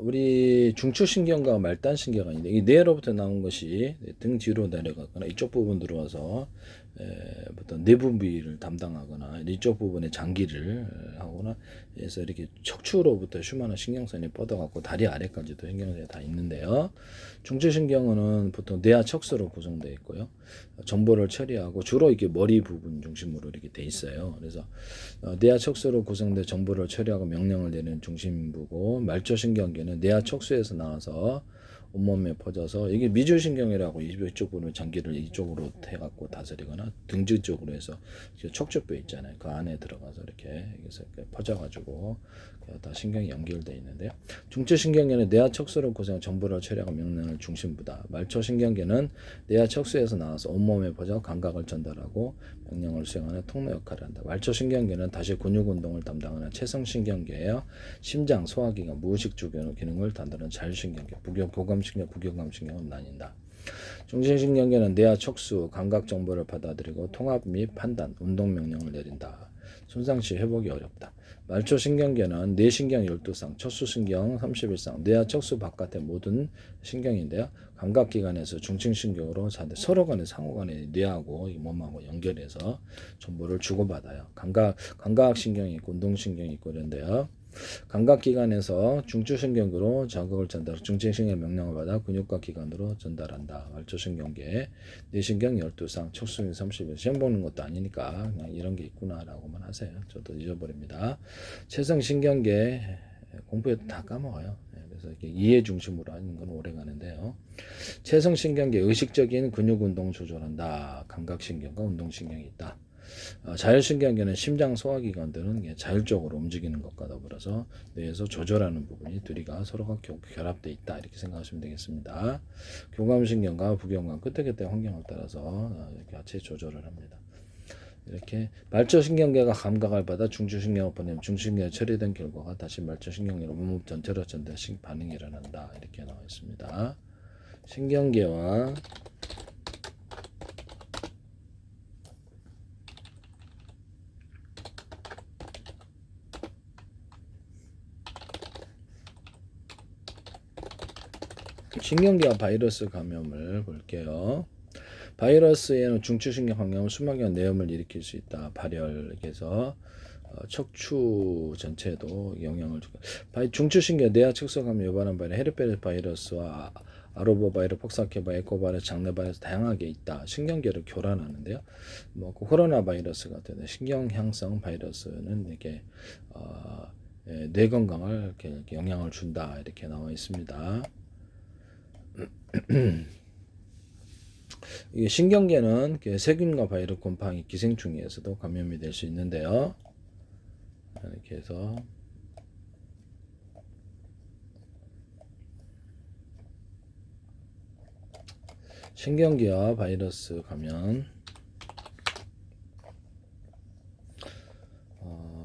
우리 중추신경과 말단신경이 있는데 이 뇌로부터 나온 것이 등 뒤로 내려가거나 이쪽 부분 들어와서 어떤 내분비를 담당하거나 이쪽 부분에 장기를 하거나 해서 이렇게 척추로부터 슈만한 신경선이 뻗어갖고 다리 아래까지도 신경선이 다 있는데요. 중추신경은 보통 뇌하 척수로 구성되어 있고요. 정보를 처리하고 주로 이렇게 머리 부분 중심으로 이렇게 돼 있어요. 그래서 뇌하 척수로 구성된 정보를 처리하고 명령을 내리는 중심부고, 말초신경계는 뇌하 척수에서 나와서 온몸에 퍼져서 이게 미주신경이라고 이쪽 부분을 장기를 이쪽으로 해갖고 다스리거나 등지 쪽으로 해서 척추뼈 있잖아요. 그 안에 들어가서 이렇게 퍼져가지고 다 신경이 연결되어 있는데요. 중추신경계는 뇌하 척수로 구성한 정보를 처리하고 명령을 중심부다. 말초신경계는 뇌하 척수에서 나와서 온몸에 퍼져 감각을 전달하고 명령을 수행하는 통로 역할을 한다. 말초신경계는 다시 근육 운동을 담당하는 체성신경계예요. 심장, 소화기관, 무의식주 기능을 담당하는 자율신경계, 교감신경, 부교감신경은 나뉜다. 중심신경계는 뇌하 척수, 감각 정보를 받아들이고 통합 및 판단, 운동 명령을 내린다. 손상 시 회복이 어렵다. 말초신경계는 뇌신경 12쌍, 척수신경 31쌍, 뇌하 척수 바깥의 모든 신경인데요. 감각기관에서 중층신경으로 서로 간에 상호 간에 뇌하고 몸하고 연결해서 정보를 주고받아요. 감각신경이 있고 운동신경이 있고 이런데요. 감각기관에서 중추신경으로 자극을 전달, 중층신경 명령을 받아 근육과 기관으로 전달한다. 말초신경계, 뇌신경 12쌍, 척수신경 30일. 시험 보는 것도 아니니까 그냥 이런 게 있구나라고만 하세요. 저도 잊어버립니다. 체성신경계 공부해도 다 까먹어요. 그래서 이렇게 이해 중심으로 하는 건 오래 가는데요. 체성신경계 의식적인 근육 운동 조절한다. 감각신경과 운동신경이 있다. 자율신경계는 심장, 소화기관들은 자율적으로 움직이는 것과 더불어서 뇌에서 조절하는 부분이 둘이가 서로가 결합되어 있다. 이렇게 생각하시면 되겠습니다. 교감신경과 부교감 그때그때 환경에 따라서 이렇게 같이 조절을 합니다. 이렇게 말초신경계가 감각을 받아 중추신경을 보내면 중추신경에 처리된 결과가 다시 말초신경계로 몸 전체로 전달식 반응이 일어난다. 이렇게 나와 있습니다. 신경계와 신경계와 바이러스 감염을 볼게요. 바이러스에는 중추신경 감염은 수막이나 내염을 일으킬 수 있다. 발열에서 척추 전체에도 영향을 주고, 중추신경 뇌하 척수 감염 유발한 바이러스, 헤르페스 바이러스와 아로보 바이러스, 폭사케 바이러스, 에코 바이러스, 장내 바이러스 다양하게 있다. 신경계를 교란하는데요. 코로나 바이러스 같은 신경향성 바이러스는 이렇게 뇌 건강을 이렇게 영향을 준다. 이렇게 나와 있습니다. 이게 신경계는 세균과 바이러스, 곰팡이, 기생충에서도 감염이 될 수 있는데요. 이렇게 해서 신경계와 바이러스 감염,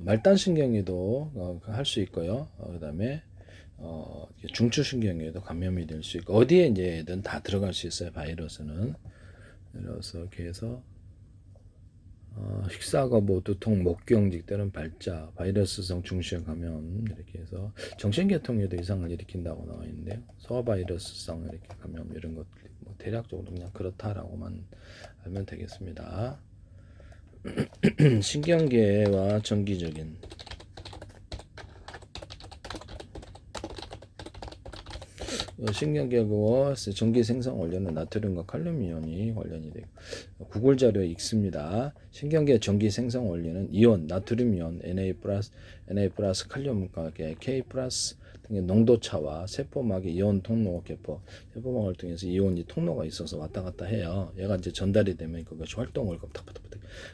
말단신경에도 할 수 있고요. 그 다음에 중추신경에도 감염이 될 수 있고, 어디에 이제든 다 들어갈 수 있어요. 바이러스는. 그래서 이렇게 해서 식사거부, 두통, 목경직 때는 발작, 바이러스성 중추형 감염 이렇게 해서 정신계통에도 이상을 일으킨다고 나와 있는데요. 소아바이러스성 이렇게 감염 이런 것 대략적으로 그냥 그렇다라고만 알면 되겠습니다. 신경계와 정기적인 신경계와 전기 생성 원료는 나트륨과 칼륨 이온이 관련이 되고, 구글 자료에 있습니다. 신경계 전기 생성 원료는 이온, 나트륨 이온, Na+, 칼륨과 K+ 등의 농도 차와 세포막의 이온 통로 개포, 세포막을 통해서 이온이 통로가 있어서 왔다 갔다 해요. 얘가 이제 전달이 되면 그것이 활동을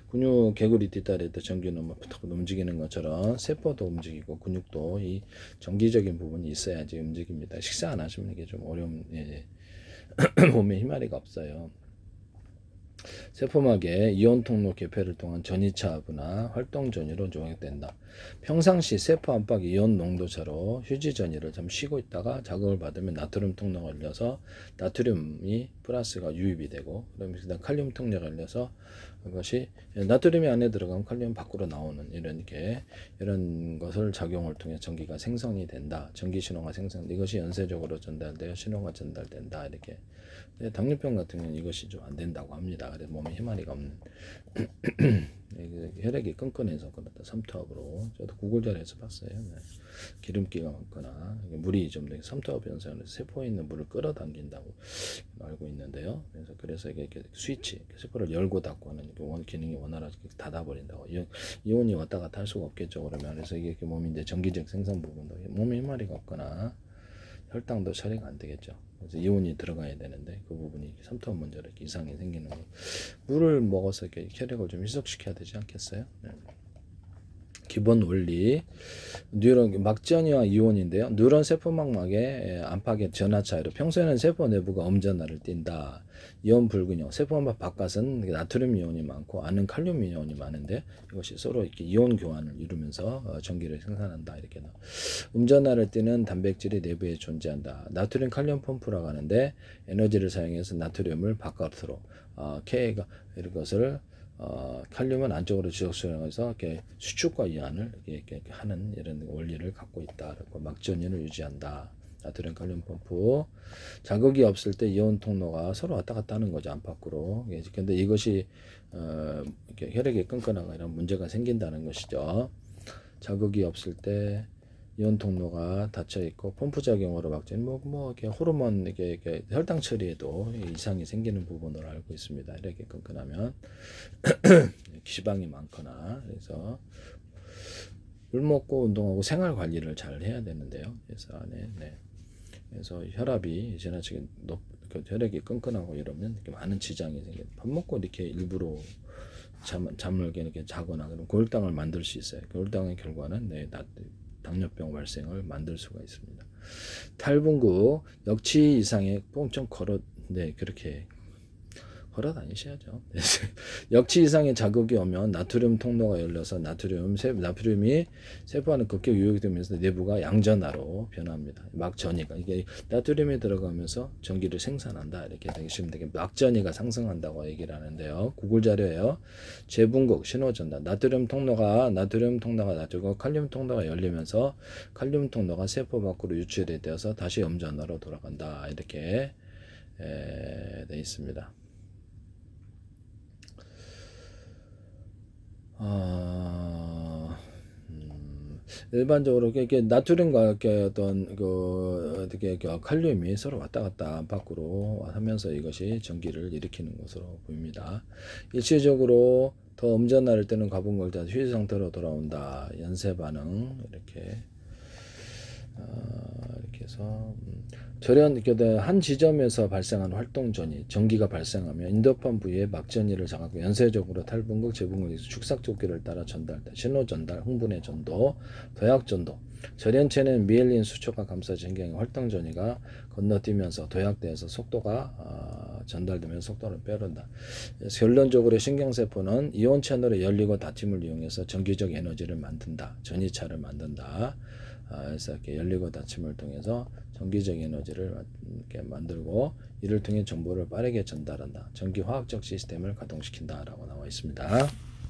근육 개구리 뒷다리에 전기는 움직이는 것처럼 세포도 움직이고 근육도 이 전기적인 부분이 있어야지 움직입니다. 식사 안 하시면 이게 좀 어려운 몸에 힘마리가 없어요. 세포막에 이온 통로 개폐를 통한 전이차분화 활동 전이로 조각된다. 평상시 세포 안팎 이온 농도차로 휴지 전이를 좀 쉬고 있다가 자극을 받으면 나트륨 통로가 열려서 나트륨이 플러스가 유입이 되고, 그다음에 칼륨 통로가 열려서 그것이 나트륨이 안에 들어가면 칼륨 밖으로 나오는 이런 것을 작용을 통해 전기가 생성이 된다. 전기 신호가 이것이 연쇄적으로 전달되어 신호가 전달된다. 이렇게. 당뇨병 같은 경우는 이것이 좀 안 된다고 합니다. 그래서 몸에 힘마리가 없는 혈액이 끈끈해서 그렇다. 삼투압으로 저도 구글자리에서 봤어요. 네. 기름기가 많거나 물이 좀 삼투압 현상에서 세포에 있는 물을 끌어당긴다고 알고 있는데요. 그래서 이게 스위치 세포를 열고 닫고 하는 기능이 원활하게 닫아버린다고. 이온이 왔다 갔다 할 수가 없겠죠. 그러면 그래서 이게 몸이 이제 전기적 생성 부분도 몸에 힘마리가 없거나 혈당도 처리가 안 되겠죠. 그래서 이온이 들어가야 되는데 그 부분이 삼투압 먼저 이렇게 이상이 생기는 거. 물을 먹어서 이렇게 혈액을 좀 희석시켜야 되지 않겠어요? 네. 기본 원리 뉴런 막전이와 이온인데요. 뉴런 세포막막의 안팎의 전하 차이로 평소에는 세포 내부가 음전하를 띈다. 이온 불균형 세포막 바깥은 나트륨 이온이 많고 안은 칼륨 이온이 많은데 이것이 서로 이렇게 이온 교환을 이루면서 전기를 생산한다. 이렇게 음전하를 띠는 단백질이 내부에 존재한다. 나트륨 칼륨 펌프라고 하는데 에너지를 사용해서 나트륨을 바깥으로 K가 이런 것을 칼륨은 안쪽으로 지속수용해서 이렇게 수축과 이완을 이렇게 하는 이런 원리를 갖고 있다. 그리고 막전인을 유지한다. 나트륨 칼륨 펌프. 자극이 없을 때 이온 통로가 서로 왔다 갔다 하는 거죠. 안팎으로. 근데 이것이 이렇게 혈액이 끈끈하거나 이런 문제가 생긴다는 것이죠. 자극이 없을 때 이온 통로가 닫혀 있고 펌프 작용으로 막전 이렇게 호르몬 이렇게 혈당 처리에도 이상이 생기는 부분으로 알고 있습니다. 이렇게 끈끈하면 지방이 많거나 그래서 물 먹고 운동하고 생활 관리를 잘 해야 되는데요. 그래서 그래서 혈압이 지나치게 혈액이 끈끈하고 이러면 이렇게 많은 지장이 생겨요. 밥 먹고 이렇게 일부러 잠을 이렇게 자거나 그럼 고혈당을 만들 수 있어요. 고혈당의 결과는 당뇨병 발생을 만들 수가 있습니다. 탈분구 역치 이상의 엄청 그렇게 걸어 다니셔야죠. 역치 이상의 자극이 오면 나트륨 통로가 열려서 나트륨이 세포 안에 급격히 유입되면서 내부가 양전하로 변합니다. 막전이가 이게 나트륨이 들어가면서 전기를 생산한다. 이렇게 되시면 되게 막전이가 상승한다고 얘기를 하는데요. 구글 자료예요. 재분극 신호 전달. 나트륨 통로가 닫히고 칼륨 통로가 열리면서 칼륨 통로가 세포 밖으로 유출이 되어서 다시 염전하로 돌아간다. 이렇게 돼 있습니다. 일반적으로 이렇게 나트륨과 이렇게 어떻게 칼륨이 서로 왔다 갔다 안팎으로 하면서 이것이 전기를 일으키는 것으로 보입니다. 일시적으로 더 음전할 때는 가분걸 때 휴지 상태로 돌아온다. 연쇄 반응 이렇게 해서 한 지점에서 발생한 활동전이 전기가 발생하면 인도판 부위에 막전이를 장하고 연쇄적으로 탈분극, 재분극, 축삭조기를 따라 전달돼 신호 전달, 흥분의 전도, 도약 전도. 절연체는 미엘린 수초가 감싸진 신경의 활동 전이가 건너뛰면서 도약돼서 속도가 전달되면서 속도를 빼른다. 결론적으로 신경세포는 이온 채널의 열리고 닫힘을 이용해서 전기적 에너지를 만든다. 전이차를 만든다. 그래서 이렇게 열리고 닫힘을 통해서 전기적 에너지를 이렇게 만들고 이를 통해 정보를 빠르게 전달한다. 전기 화학적 시스템을 가동시킨다라고 나와 있습니다.